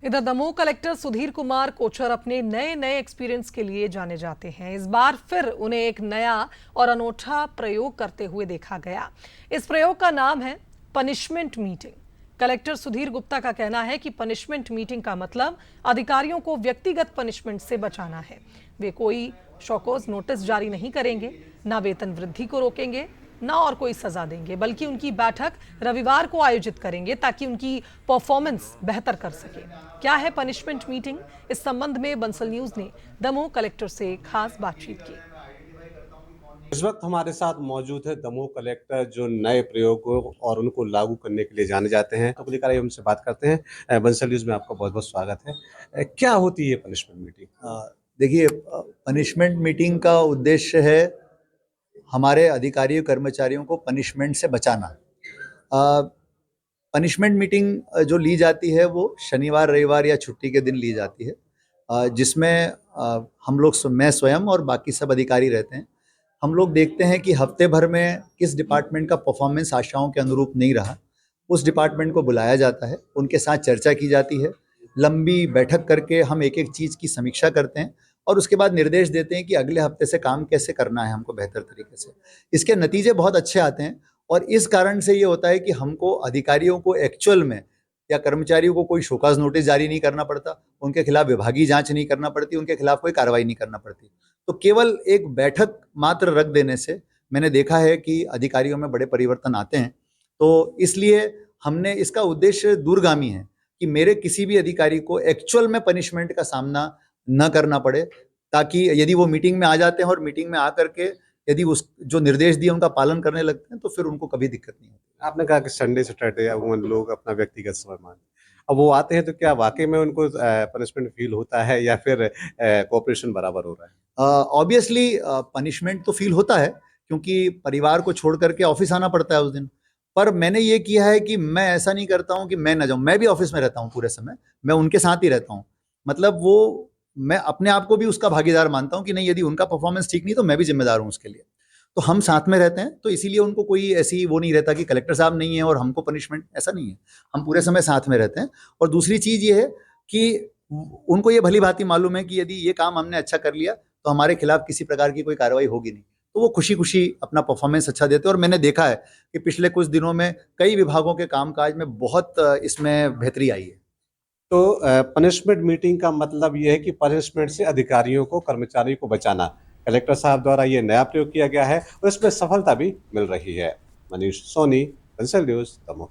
इधर दमोह कलेक्टर सुधीर कुमार कोचर अपने नए एक्सपीरियंस के लिए जाने जाते हैं। इस बार फिर उन्हें एक नया और अनोखा प्रयोग करते हुए देखा गया। इस प्रयोग का नाम है punishment meeting. Collector Sudhir Gupta का कहना है कि पनिशमेंट मीटिंग का मतलब अधिकारियों को व्यक्तिगत पनिशमेंट से बचाना है। वे कोई शोकॉज नोटिस जारी नहीं करेंगे, ना वेतन वृद्धि को रोकेंगे, ना और कोई सजा देंगे, बल्कि उनकी बैठक रविवार को आयोजित करेंगे ताकि उनकी परफॉर्मेंस बेहतर कर सके। क्या है पनिशमेंट मीटिंग? इस संबंध में बंसल न्यूज ने दमोह कलेक्टर से खास बातचीत की। इस वक्त हमारे साथ मौजूद है दमोह कलेक्टर जो नए प्रयोगों और उनको लागू करने के लिए जाने जाते हैं। तो खुली उनसे बात करते हैं। बंसल न्यूज में आपका बहुत बहुत स्वागत है। क्या होती है पनिशमेंट मीटिंग? देखिए, पनिशमेंट मीटिंग का उद्देश्य है हमारे अधिकारियों कर्मचारियों को पनिशमेंट से बचाना। पनिशमेंट मीटिंग जो ली जाती है वो शनिवार रविवार या छुट्टी के दिन ली जाती है, जिसमें हम लोग मैं स्वयं और बाकी सब अधिकारी रहते हैं। हम लोग देखते हैं कि हफ्ते भर में किस डिपार्टमेंट का परफॉर्मेंस आशाओं के अनुरूप नहीं रहा, उस डिपार्टमेंट को बुलाया जाता है, उनके साथ चर्चा की जाती है, लंबी बैठक करके हम एक एक चीज़ की समीक्षा करते हैं और उसके बाद निर्देश देते हैं कि अगले हफ्ते से काम कैसे करना है हमको बेहतर तरीके से। इसके नतीजे बहुत अच्छे आते हैं और इस कारण से ये होता है कि हमको अधिकारियों को एक्चुअल में या कर्मचारियों को कोई शोकाज नोटिस जारी नहीं करना पड़ता, उनके खिलाफ विभागीय जांच नहीं करना पड़ती, उनके खिलाफ कोई कार्रवाई नहीं करना पड़ती। तो केवल एक बैठक मात्र रख देने से मैंने देखा है कि अधिकारियों में बड़े परिवर्तन आते हैं। तो इसलिए हमने इसका उद्देश्य दूरगामी है कि मेरे किसी भी अधिकारी को एक्चुअल में पनिशमेंट का सामना न करना पड़े, ताकि यदि वो मीटिंग में आ जाते हैं और मीटिंग में आकर के यदि उस जो निर्देश दिए उनका पालन करने लगते हैं तो फिर उनको कभी दिक्कत नहीं होती। आपने कहा कि संडे सैटरडे अमूमन लोग अपना व्यक्तिगत समय मानते हैं। अब वो आते हैं तो क्या वाकई में उनको पनिशमेंट फील होता है या फिर कोऑपरेशन बराबर हो रहा है? ऑब्वियसली पनिशमेंट तो फील होता है, क्योंकि परिवार को छोड़ करके ऑफिस आना पड़ता है उस दिन। पर मैंने ये किया है कि मैं ऐसा नहीं करता हूँ कि मैं ना जाऊँ, मैं भी ऑफिस में रहता हूँ पूरे समय, मैं उनके साथ ही रहता हूँ। मतलब वो मैं अपने आप को भी उसका भागीदार मानता हूँ कि नहीं, यदि उनका परफॉर्मेंस ठीक नहीं तो मैं भी जिम्मेदार हूँ उसके लिए। तो हम साथ में रहते हैं, तो इसीलिए उनको कोई ऐसी वो नहीं रहता कि कलेक्टर साहब नहीं है और हमको पनिशमेंट, ऐसा नहीं है। हम पूरे समय साथ में रहते हैं। और दूसरी चीज़ ये है कि उनको ये भली भांति मालूम है कि यदि ये काम हमने अच्छा कर लिया तो हमारे खिलाफ किसी प्रकार की कोई कार्रवाई होगी नहीं, तो वो खुशी खुशी अपना परफॉर्मेंस अच्छा देते हैं। और मैंने देखा है कि पिछले कुछ दिनों में कई विभागों के कामकाज में बहुत इसमें बेहतरी आई है। तो पनिशमेंट मीटिंग का मतलब ये है कि पनिशमेंट से अधिकारियों को कर्मचारियों को बचाना। कलेक्टर साहब द्वारा ये नया प्रयोग किया गया है और इसमें सफलता भी मिल रही है। मनीष सोनी, बंसल न्यूज, दमोह।